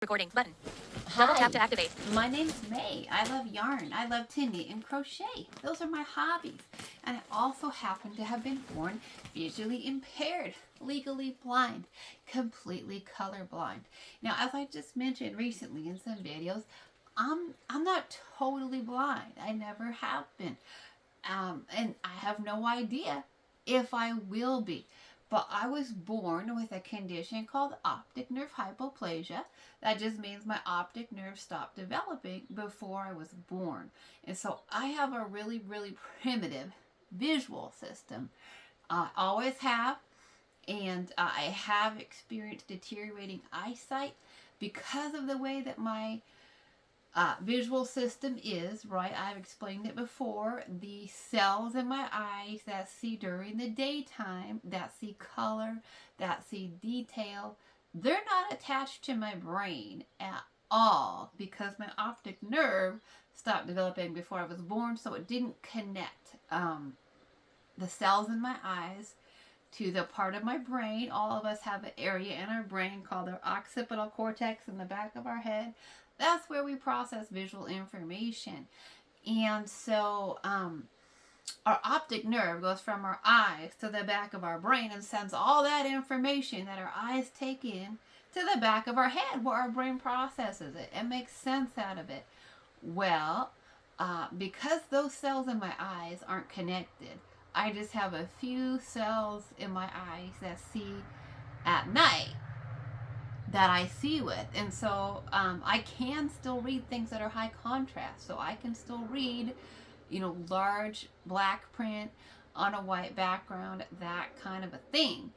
Recording button. Double tap to activate. My name's May. I love yarn. I love to knit and crochet. Those are my hobbies. And I also happen to have been born visually impaired, legally blind, completely colorblind. Now, as I just mentioned recently in some videos, I'm not totally blind. I never have been. And I have no idea if I will be. But I was born with a condition called optic nerve hypoplasia. That just means my optic nerve stopped developing before I was born. And so I have a really, really primitive visual system. I always have. And I have experienced deteriorating eyesight because of the way that my visual system is, right? I've explained it before. The cells in my eyes that see during the daytime, that see color, that see detail, they're not attached to my brain at all because my optic nerve stopped developing before I was born, so it didn't connect the cells in my eyes to the part of my brain. All of us have an area in our brain called our occipital cortex in the back of our head. That's where we process visual information. And so our optic nerve goes from our eyes to the back of our brain and sends all that information that our eyes take in to the back of our head where our brain processes it and makes sense out of it. Well, because those cells in my eyes aren't connected, I just have a few cells in my eyes that see at night that I see with. And so I can still read things that are high contrast. So I can still read, large black print on a white background, that kind of a thing.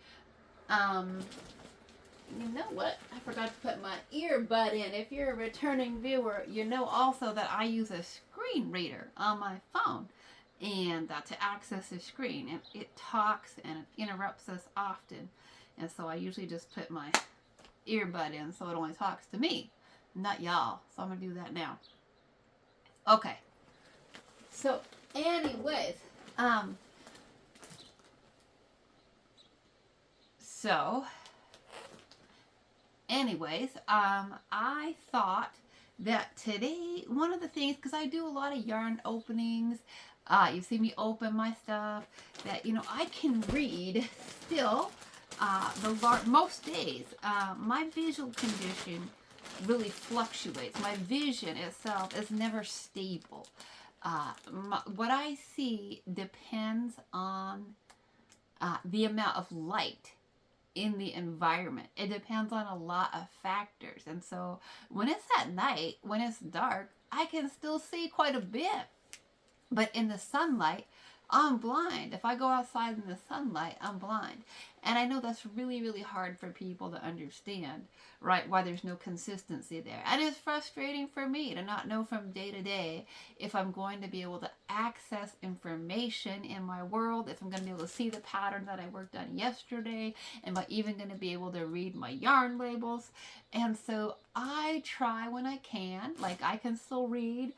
You know what? I forgot to put my earbud in. If you're a returning viewer, you know also that I use a screen reader on my phone and to access the screen. And it talks and it interrupts us often. And so I usually just put my earbud in so it only talks to me, not y'all. So I'm gonna do that now. Okay. So anyways, I thought that today, one of the things, because I do a lot of yarn openings, you see me open my stuff, that I can read still. Most days, my visual condition really fluctuates. My vision itself is never stable. What I see depends on the amount of light in the environment. It depends on a lot of factors. And so when it's at night, when it's dark, I can still see quite a bit. But in the sunlight, I'm blind. If I go outside in the sunlight, I'm blind. And I know that's really, really hard for people to understand, right? Why there's no consistency there. And it's frustrating for me to not know from day to day if I'm going to be able to access information in my world, if I'm going to be able to see the pattern that I worked on yesterday, am I even going to be able to read my yarn labels? And so I try when I can, like I can still read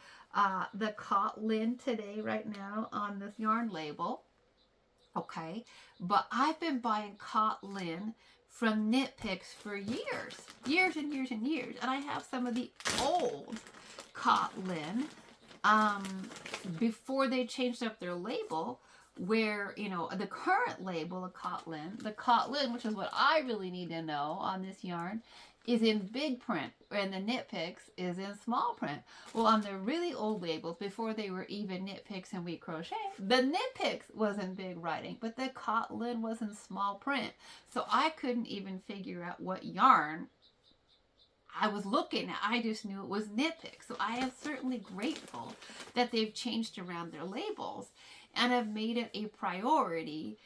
the Kotlin today right now on this yarn label. Okay, but I've been buying Kotlin from Knit Picks for years and years and years, and I have some of the old Kotlin before they changed up their label, where the current label of the Kotlin, which is what I really need to know on this yarn, is in big print, and the Knit Picks is in small print. Well, on the really old labels, before they were even Knit Picks and Wheat Crochet, the Knit Picks was in big writing, but the Kotlin was in small print. So I couldn't even figure out what yarn I was looking at. I just knew it was Knit Picks. So I am certainly grateful that they've changed around their labels and have made it a priority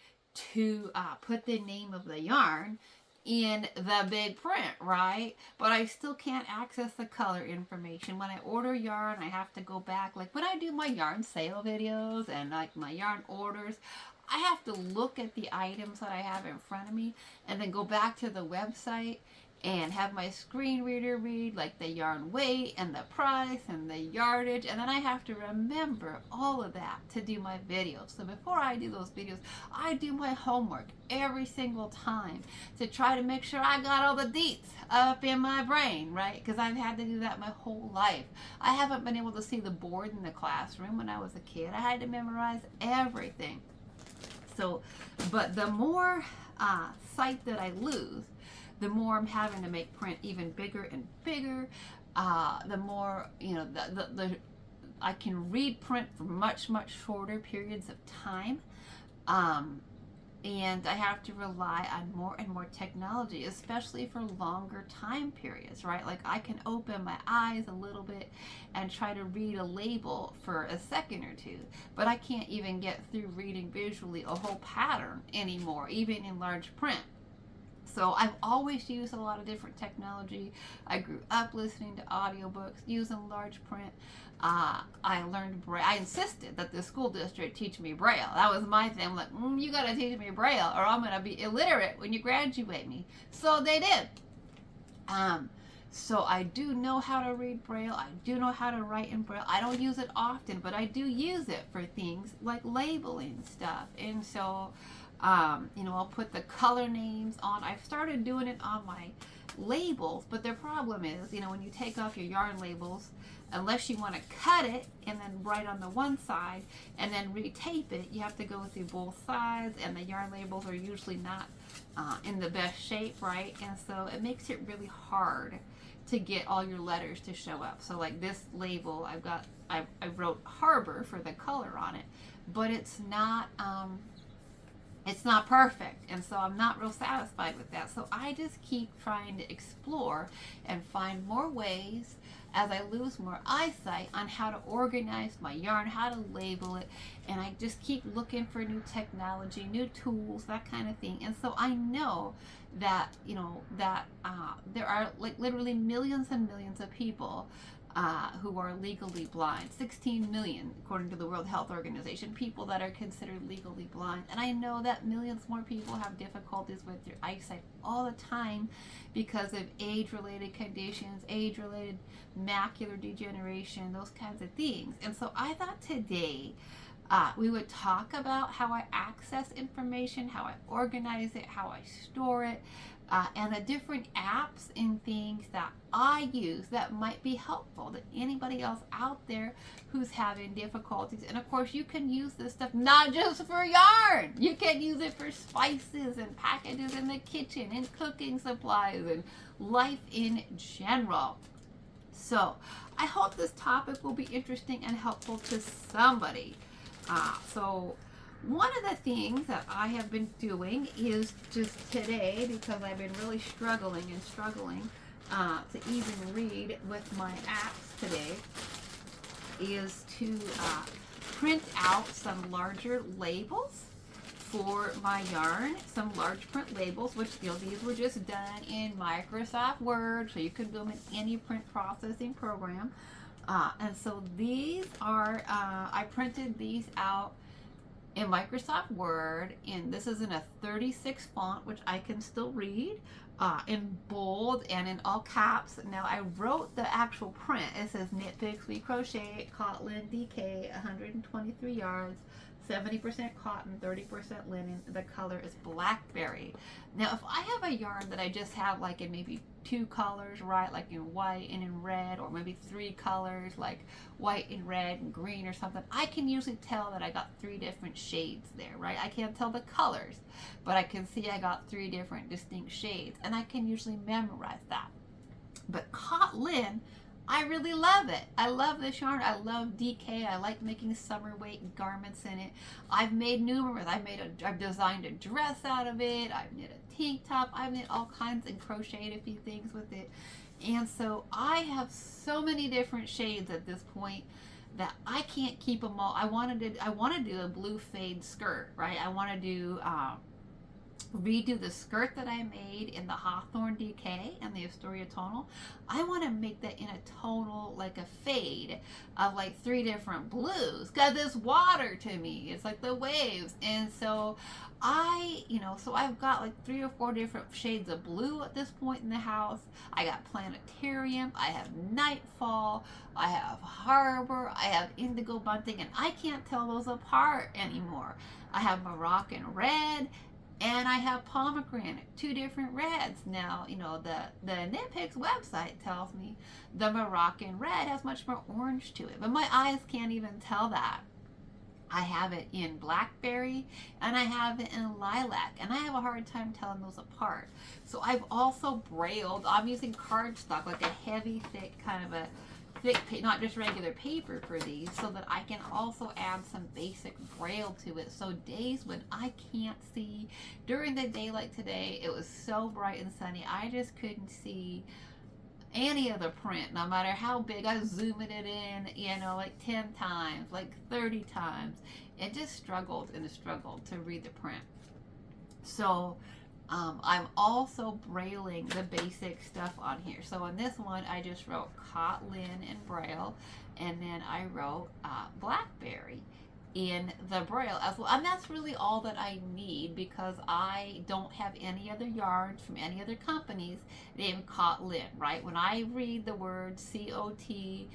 to put the name of the yarn in the big print, right? But I still can't access the color information. When I order yarn, I have to go back. Like when I do my yarn sale videos and like my yarn orders, I have to look at the items that I have in front of me and then go back to the website and have my screen reader read like the yarn weight and the price and the yardage, and then I have to remember all of that to do my videos. So before I do those videos, I do my homework every single time to try to make sure I got all the deets up in my brain, right? Because I've had to do that my whole life. I haven't been able to see the board in the classroom when I was a kid. I had to memorize everything. So, but the more sight that I lose, the more I'm having to make print even bigger and bigger. The more, you know, I can read print for much, much shorter periods of time. And I have to rely on more and more technology, especially for longer time periods, right? Like I can open my eyes a little bit and try to read a label for a second or two, but I can't even get through reading visually a whole pattern anymore, even in large print. So I've always used a lot of different technology. I grew up listening to audiobooks, using large print. I learned Braille. I insisted that the school district teach me Braille. That was my thing. I'm like, you got to teach me Braille or I'm going to be illiterate when you graduate me. So they did. So I do know how to read Braille. I do know how to write in Braille. I don't use it often, but I do use it for things like labeling stuff. And so you know, I'll put the color names on. I've started doing it on my labels, but the problem is, you know, when you take off your yarn labels, unless you want to cut it and then write on the one side and then retape it, you have to go through both sides, and the yarn labels are usually not in the best shape, right? And so it makes it really hard to get all your letters to show up. So like this label, I wrote Harbor for the color on it, but it's not perfect, and so I'm not real satisfied with that. So I just keep trying to explore and find more ways as I lose more eyesight on how to organize my yarn, how to label it, and I just keep looking for new technology, new tools, that kind of thing. And so I know that, you know, that there are like literally millions and millions of people who are legally blind. 16 million, according to the World Health Organization, people that are considered legally blind. And I know that millions more people have difficulties with their eyesight all the time because of age-related conditions, age-related macular degeneration, those kinds of things. And so I thought today we would talk about how I access information, how I organize it, how I store it, and the different apps and things that I use that might be helpful to anybody else out there who's having difficulties. And of course, you can use this stuff not just for yarn. You can use it for spices and packages in the kitchen and cooking supplies and life in general. So I hope this topic will be interesting and helpful to somebody. So one of the things that I have been doing is just today, because I've been really struggling to even read with my apps today, is to print out some larger labels for my yarn, some large print labels, which, you know, these were just done in Microsoft Word, so you can do them in any print processing program. And so these are, I printed these out in Microsoft Word, and this is in a 36 font, which I can still read, in bold and in all caps. Now I wrote the actual print. It says Knit Picks We Crochet, Cotton DK, 123 yards, 70% cotton, 30% linen. The color is blackberry. Now if I have a yarn that I just have like in maybe 2 colors, right, like in white and in red, or maybe 3 colors like white and red and green or something, I can usually tell that I got 3 different shades there, right? I can't tell the colors, but I can see I got 3 different distinct shades, and I can usually memorize that. But Cotton, I really love it. I love this yarn. I love DK. I like making summer weight garments in it. I've made numerous. I've designed a dress out of it. I've knit a tank top. I've knit all kinds and crocheted a few things with it. And so I have so many different shades at this point that I can't keep them all. I want to do a blue fade skirt, right? I want to do redo the skirt that I made in the Hawthorne DK and the Astoria tonal. I want to make that in a tonal, like a fade of like 3 different blues, because it's water to me. It's like the waves. And so so I've got like 3 or 4 different shades of blue at this point in the house. I got planetarium, I have nightfall, I have harbor, I have indigo bunting, and I can't tell those apart anymore. I have Moroccan red, and I have pomegranate, 2 different reds. Now, the Nitpicks website tells me the Moroccan red has much more orange to it, but my eyes can't even tell that. I have it in blackberry and I have it in lilac, and I have a hard time telling those apart. So I've also brailled. I'm using cardstock, like a heavy, thick kind of a thick, not just regular paper for these, so that I can also add some basic braille to it. So days when I can't see, during the day like today, it was so bright and sunny, I just couldn't see any of the print, no matter how big I zoomed it in, like 10 times, like 30 times. It just struggled to read the print. So I'm also brailing the basic stuff on here. So in this one, I just wrote Kotlin in Braille, and then I wrote Blackberry in the Braille as well. And that's really all that I need, because I don't have any other yarns from any other companies named Kotlin, right? When I read the word Cotlin,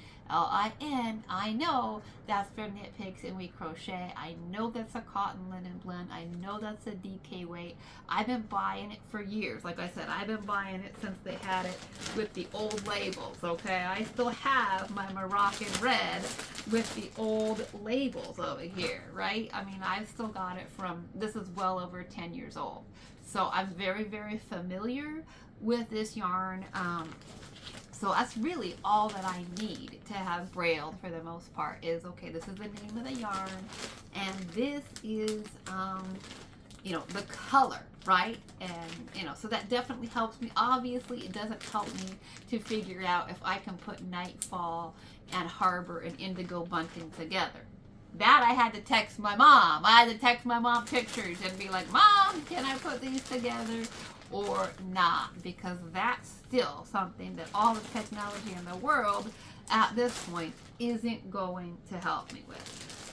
I know that's for Nitpicks and We Crochet. I know that's a cotton linen blend. I know that's a DK weight. I've been buying it for years. Like I said, I've been buying it since they had it with the old labels, okay? I still have my Moroccan red with the old labels over here, right? I mean, I've still got it from, this is well over 10 years old. So I'm very, very familiar with this yarn. So that's really all that I need to have brailled for the most part is, okay, this is the name of the yarn, and this is, the color, right? And, so that definitely helps me. Obviously, it doesn't help me to figure out if I can put Nightfall and Harbor and Indigo Bunting together. That I had to text my mom. I had to text my mom pictures and be like, Mom, can I put these together or not? Because that's still something that all the technology in the world at this point isn't going to help me with.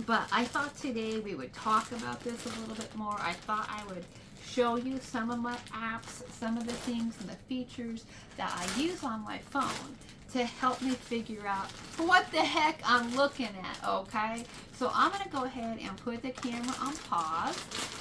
But I thought today we would talk about this a little bit more. I thought I would show you some of my apps, some of the things and the features that I use on my phone to help me figure out what the heck I'm looking at, okay? So I'm going to go ahead and put the camera on pause.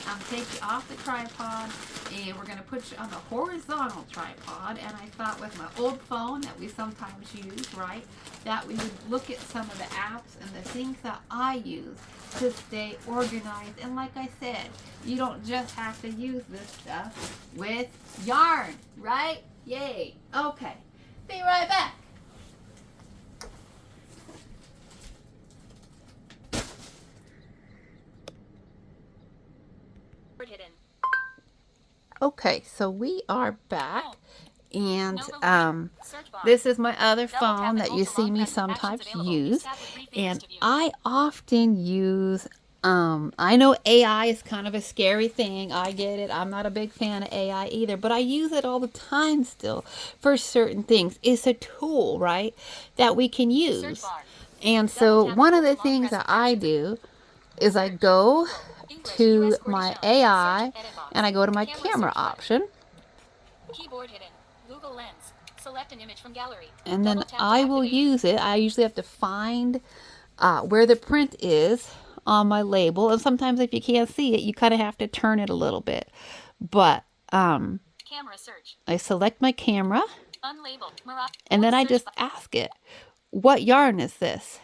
I'm taking you off the tripod, and we're going to put you on the horizontal tripod. And I thought with my old phone that we sometimes use, right, that we would look at some of the apps and the things that I use to stay organized. And like I said, you don't just have to use this stuff with yarn, right? Yay. Okay. Be right back. Hidden. Okay, so we are back, and Search bar. this is my other Double tap phone and that hold you to see lock me actions sometimes available. use, Tab with 3 fingers and to view. I often use, I know AI is kind of a scary thing, I get it, I'm not a big fan of AI either, but I use it all the time still for certain things. It's a tool, right, that we can Search use. bar. And Double so tap one and of hold the to long things press that I actions. do is I go English, to US QWERTY my shown. AI Search edit box. and I go to my Camera camera search button. option. Keyboard hidden. Google Lens. Select an image from gallery. And Double then tap to I will activate. use it. I usually have to find where the print is on my label. And sometimes if you can't see it, you kind of have to turn it a little bit. But Camera search. I select my camera, Unlabeled. and then I Search just button. ask it, what yarn is this?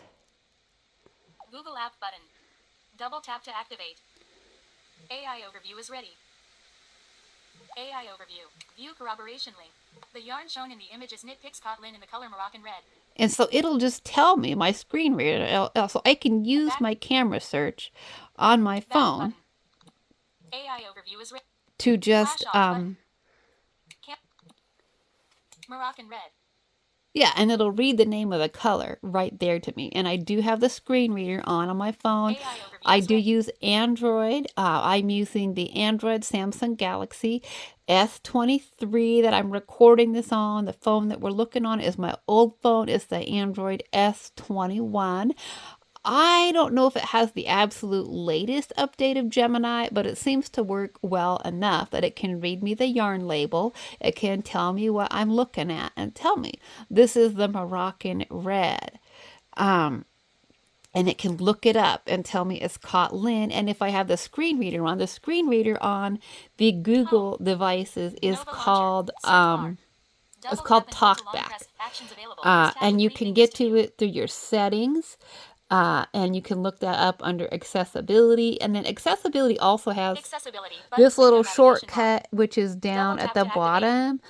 Google app button. Double tap to activate. AI overview is ready. AI overview. View corroboration link. The yarn shown in the image is Nitpicks Kotlin in the color Moroccan red. And so it'll just tell me, my screen reader, so I can use Back. my camera search on my Back phone button. AI overview is ready. to just, Flash off button. Moroccan red. Yeah, and it'll read the name of the color right there to me. And I do have the screen reader on my phone. AI overview I is do ready. use Android. I'm using the Android Samsung Galaxy S23 that I'm recording this on. The phone that we're looking on is my old phone. It's the Android S21. I don't know if it has the absolute latest update of Gemini, but it seems to work well enough that it can read me the yarn label. It can tell me what I'm looking at and tell me this is the Moroccan red. And it can look it up and tell me it's Kotlin. And if I have the screen reader on the Google devices is Nova launcher. called Search bar. it's Double called tap and hold to long TalkBack. press. Actions available. Use tab And with you 3 can fingers get to to view. it through your settings. And you can look that up under accessibility. And then accessibility also has Accessibility. Button this with no little navigation bar. shortcut, which is down Double at tap the to activate. bottom.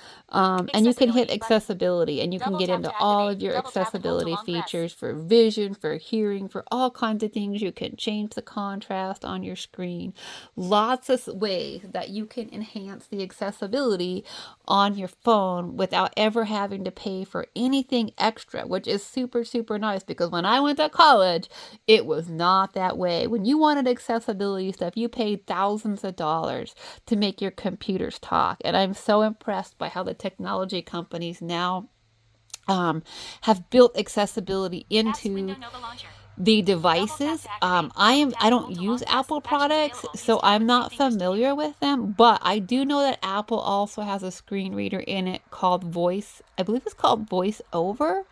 And you can hit Accessibility button. accessibility and you can Double get tap into to all activate. of your Double tap and hold to accessibility long press. features for vision, for hearing, for all kinds of things. You can change the contrast on your screen. Lots of ways that you can enhance the accessibility on your phone without ever having to pay for anything extra, which is super, super nice because when I went to college, it was not that way. When you wanted accessibility stuff, you paid thousands of dollars to make your computers talk. And I'm so impressed by how the technology companies now have built accessibility Apps window. into Nova launcher. the Double tap devices. to activate. I don't use Apple products, so I'm not familiar with them, but I do know that Apple also has a screen reader in it called Voice. I believe it's called Voice Over.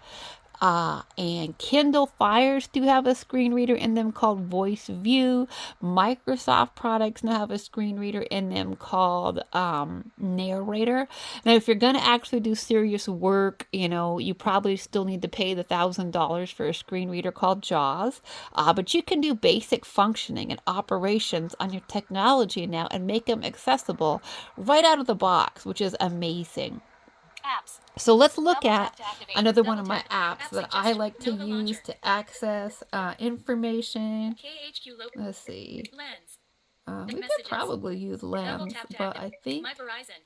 And Kindle Fires do have a screen reader in them called Voice View. Microsoft products now have a screen reader in them called Narrator. Now, if you're going to actually do serious work, you probably still need to pay the $1,000 for a screen reader called JAWS. But you can do basic functioning and operations on your technology now and make them accessible right out of the box, which is amazing. Apps. So let's look Double at tap to activate. another one Double of my tap. apps App that I suggestion. like to Nova use launcher. to access information. KHQ logo. Let's see. Lens. We could Messages. probably use Double Lens, tap to but I activate. think My Verizon.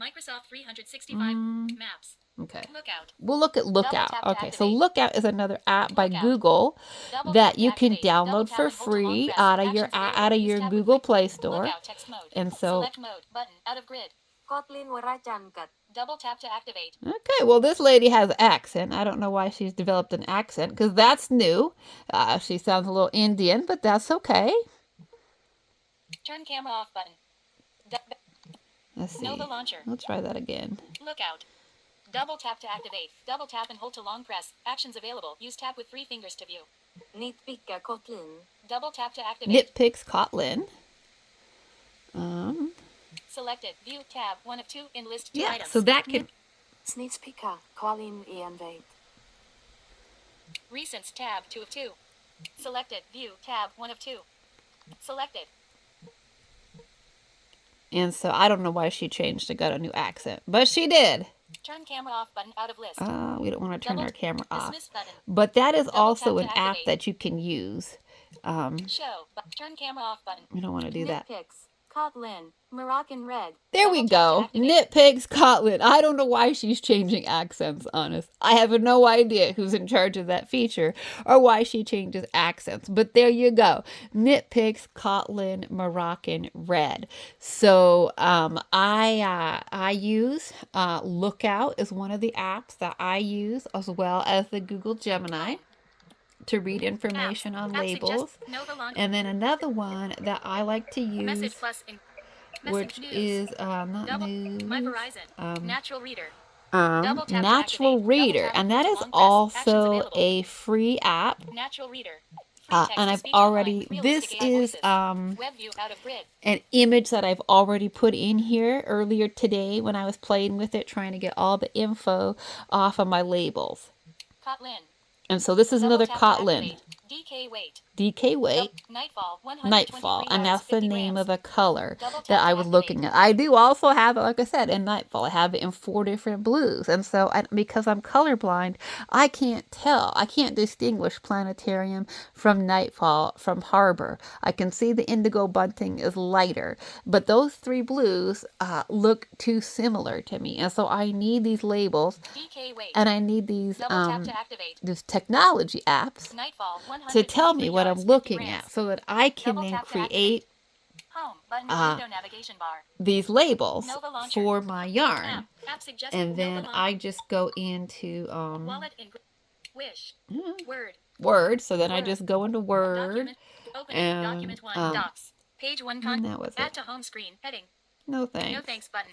Microsoft 365. Maps. okay. Lookout. We'll look at Double Lookout. tap to Okay, so activate. Lookout is another app by Lookout. Google Double that tap to you can activate. Double download tap for and hold to long free press. out of Actions your available. Use tab with Google 3. Play Store. Lookout text mode. And so Select mode button out of grid. Kotlin warajankat. Double tap to activate. okay, well, this lady has an accent. I don't know why she's developed an accent because that's new. She sounds a little Indian, but that's okay. Turn camera off button. Let's see. Nova launcher. We'll try that again. Lookout. Double tap to activate. Double tap and hold to long press. Actions available. Use tab with 3 fingers to view. Nitpicka Kotlin. Double tap to activate. Nitpicks Kotlin. Selected. View tab 1 of 2 in list 2 Yeah, items. so that can. Snitpicka Kotlin ianvate. Recents tab 2 of 2. Selected. View tab 1 of 2. Selected. And so I don't know why she changed to got a new accent, but she did. Turn camera off button out of list. We don't want to turn our camera off. Dismiss button. But that is Double also tap an to app activate. that you can use. Show. Turn camera off button. We don't want to do that. Nitpicks. Kotlin. Moroccan red. There we go. Nitpicks Kotlin. I don't know why she's changing accents, honest. I have no idea who's in charge of that feature or why she changes accents. But there you go. Nitpicks Kotlin Moroccan red. So I use Lookout is one of the apps that I use, as well as the Google Gemini to read information on labels. And then another one that I like to use, which is not news, My Verizon. Natural reader. Natural Reader, and that is also a free app. Natural reader. And I've already, this is an image that I've already put in here earlier today when I was playing with it, trying to get all the info off of my labels. Kotlin. And so this is another Kotlin. DK weight. DK weight. Nightfall. Nightfall, and that's the name of a color Double tap that to I was looking activate. at. I do also have it, like I said, in Nightfall. I have it in 4 different blues, and so because I'm colorblind, I can't tell. I can't distinguish Planetarium from Nightfall from Harbor. I can see the indigo bunting is lighter, but those 3 blues look too similar to me, and so I need these labels, DK weight. and I need these Double tap to activate. these technology apps Nightfall. to tell me what I'm yards, looking at, so that I can Double then tap to create Home button window navigation bar. these labels Nova launcher. for my yarn, App suggested. and then I just go into Wallet in Wish. Word. Word. So then I Word. just go into Word, Document. Opening. and Document 1. Docs. Page 1. and that was Add it. to home screen. Heading. No thanks. No thanks button.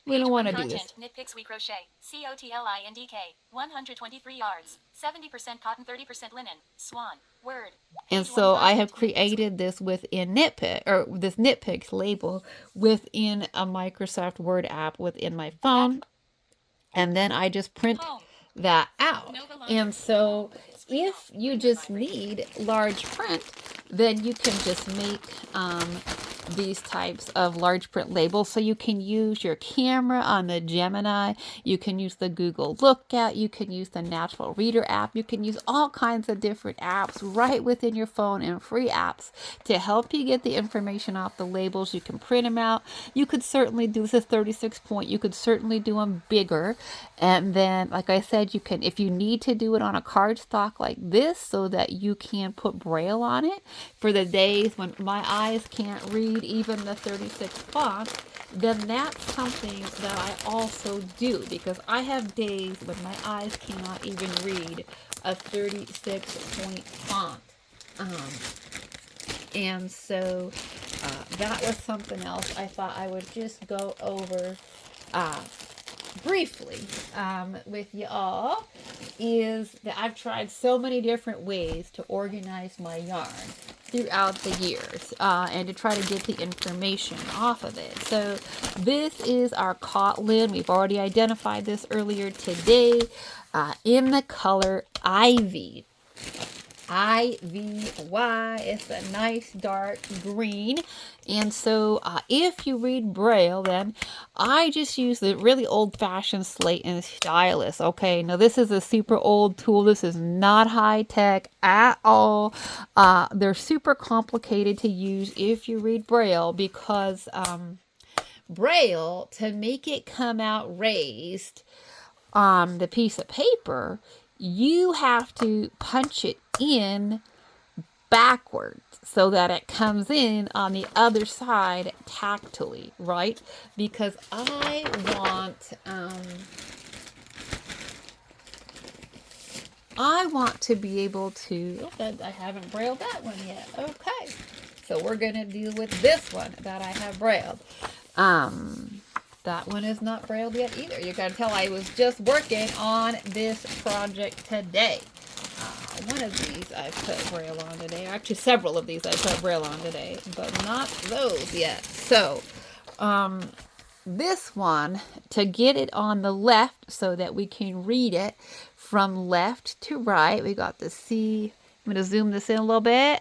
We don't Page want 1 to do this. content. Knit Picks We Crochet. COTLINDK. 123 yards. 70% cotton, 30% linen. Swan. Word. And Page so 1 I have content, Knit Picks created this within Nitpick, or this Nitpicks label within a Microsoft Word app within my phone, and then I just print Home. that out. Nova launcher. And so if you just need large print, then you can just make these types of large print labels. So you can use your camera on the Gemini, you can use the Google Lookout, you can use the Natural Reader app, you can use all kinds of different apps right within your phone, and free apps to help you get the information off the labels. You can print them out. You could certainly do, this is 36 point, you could certainly do them bigger. And then, like I said, you can, if you need to do it on a cardstock like this so that you can put Braille on it for the days when my eyes can't read even the 36 font, then that's something that I also do, because I have days when my eyes cannot even read a 36 point font. And so that was something else I thought I would just go over briefly with you all, is that I've tried so many different ways to organize my yarn throughout the years and to try to get the information off of it. So this is our Kotlin. We've already identified this earlier today in the color Ivy. IVY. It's a nice dark green. And so if you read Braille, then I just use the really old-fashioned slate and stylus. Okay, now this is a super old tool. This is not high-tech at all. They're super complicated to use if you read Braille, because Braille, to make it come out raised on the piece of paper, you have to punch it in backwards so that it comes in on the other side tactily, right? Because I want to be able to, I haven't brailled that one yet. Okay. So we're going to deal with this one that I have brailled. That one is not brailled yet either. You can tell I was just working on this project today. One of these I put Braille on today. Actually, several of these I put Braille on today, but not those yet. So, this one, to get it on the left so that we can read it from left to right, we got the C. I'm going to zoom this in a little bit,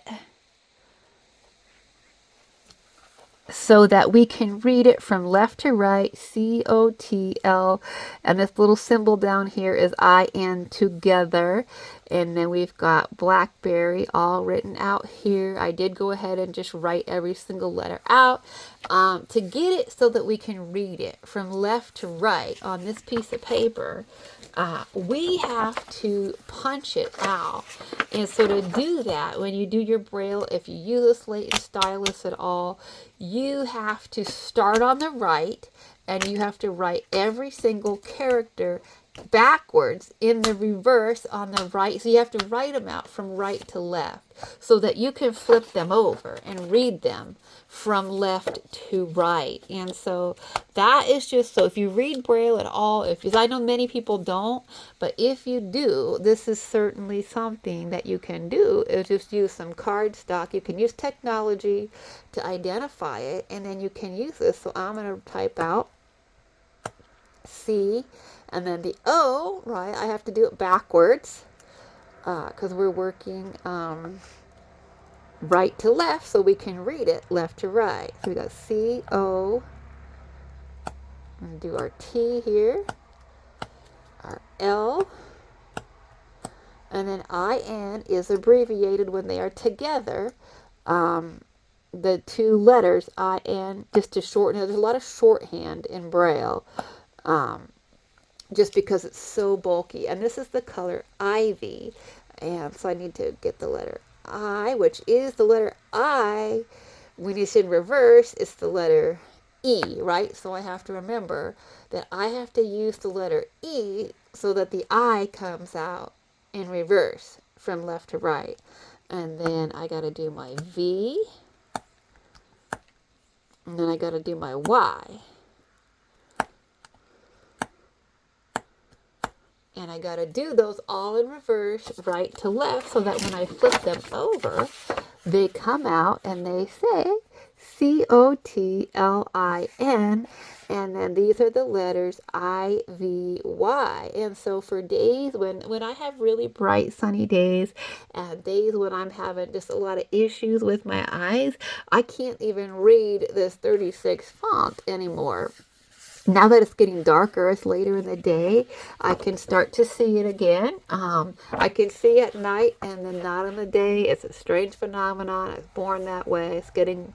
so that we can read it from left to right, COTL, and this little symbol down here is IN, together, and then we've got Blackberry all written out here. I did go ahead and just write every single letter out to get it so that we can read it from left to right on this piece of paper. We have to punch it out. And so to do that, when you do your Braille, if you use a slate and stylus at all, you have to start on the right, and you have to write every single character backwards in the reverse on the right. So you have to write them out from right to left so that you can flip them over and read them from left to right. And so that is just, so if you read Braille at all, because I know many people don't, but if you do, this is certainly something that you can do, is just use some cardstock. You can use technology to identify it, and then you can use this. So I'm going to type out C, and then the O, right, I have to do it backwards. because we're working right to left, so we can read it left to right. So we got C-O, and do our T here, our L, and then I-N is abbreviated when they are together. The two letters I-N, just to shorten it. There's a lot of shorthand in Braille, just because it's so bulky. And this is the color ivy, and so I need to get the letter I, which is the letter I. When it's in reverse, it's the letter E, right? So I have to remember that I have to use the letter E so that the I comes out in reverse from left to right. And then I got to do my V. And then I got to do my Y. And I got to do those all in reverse, right to left, so that when I flip them over, they come out and they say C-O-T-L-I-N. And then these are the letters I-V-Y. And so for days when I have really bright sunny days and days when I'm having just a lot of issues with my eyes, I can't even read this 36 font anymore. Now that it's getting darker, it's later in the day, I can start to see it again. I can see at night and then not in the day. It's a strange phenomenon. I was born that way. It's getting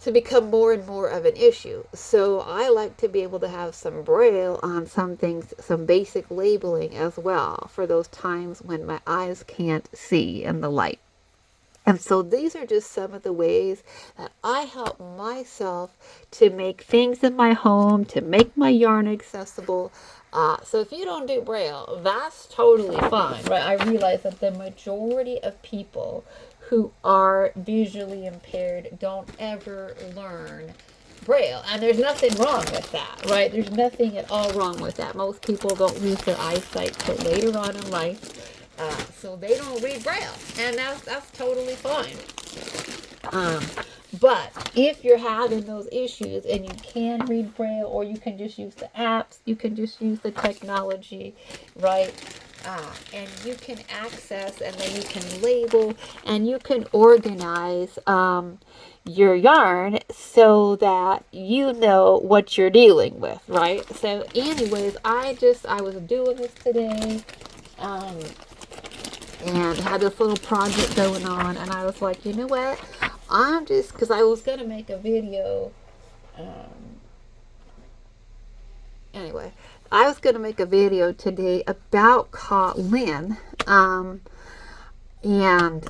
to become more and more of an issue. So I like to be able to have some Braille on some things, some basic labeling as well for those times when my eyes can't see in the light. And so these are just some of the ways that I help myself to make things in my home, to make my yarn accessible. So if you don't do Braille, that's totally fine, right? I realize that the majority of people who are visually impaired don't ever learn Braille. And there's nothing wrong with that, right? There's nothing at all wrong with that. Most people don't lose their eyesight till later on in life. So they don't read Braille, and that's totally fine. But if you're having those issues and you can read Braille, or you can just use the apps, you can just use the technology, right? And you can access, and then you can label, and you can organize your yarn so that you know what you're dealing with, right? So anyways, I was doing this today. And had this little project going on, and I was like, you know what, because I was going to make a video, anyway, I was going to make a video today about Kotlin, and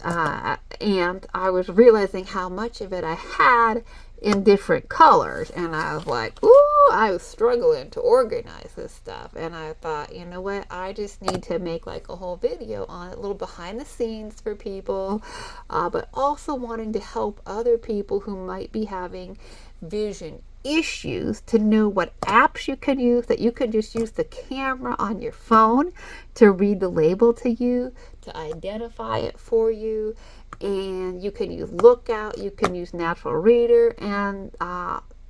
I was realizing how much of it I had in different colors, and I was like, ooh, I was struggling to organize this stuff, and I thought, you know what, I just need to make like a whole video on it, a little behind the scenes for people, but also wanting to help other people who might be having vision issues to know what apps you can use, that you can just use the camera on your phone to read the label to you, to identify it for you, and you can use Lookout, you can use Natural Reader, and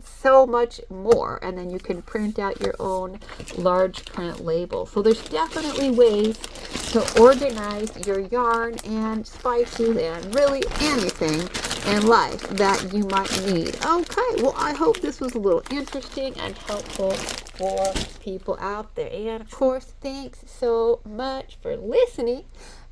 so much more. And then you can print out your own large print label. So there's definitely ways to organize your yarn and spices and really anything in life that you might need. Okay, well, I hope this was a little interesting and helpful for people out there. And of course, thanks so much for listening.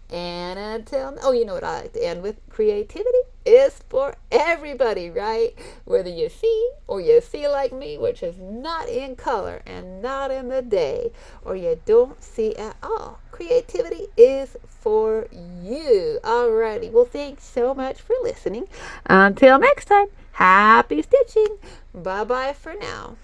And until, you know what I like to end with? Creativity is for everybody, right? Whether you see or you see like me, which is not in color and not in the day, or you don't see at all. Creativity is for you. Alrighty. Well, thanks so much for listening. Until next time, happy stitching. Bye-bye for now.